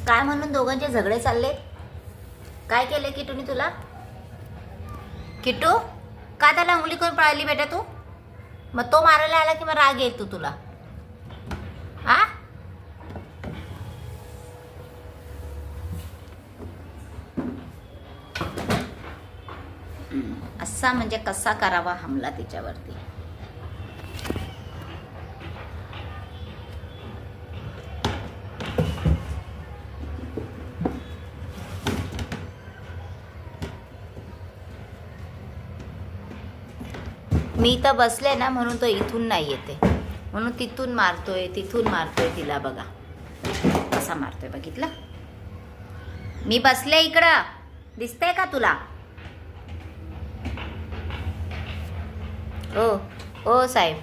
काय म्हणून दोघांचे झगडे चालले? काय केले किटूनी तुला? किटू, का त्याला उंगली करून पळाली बेटा तू? मग तो मारायला आला की मग राग येईल तुला? आ असा म्हणजे कसा करावा हमला तिच्यावरती? मी तर बसले ना म्हणून तो इथून नाही येते, म्हणून तिथून मारतोय तिला. बघा कसा मारतोय, बघितलं? मी बसले इकडं, दिसतंय का तुला? ओ ओ साहेब,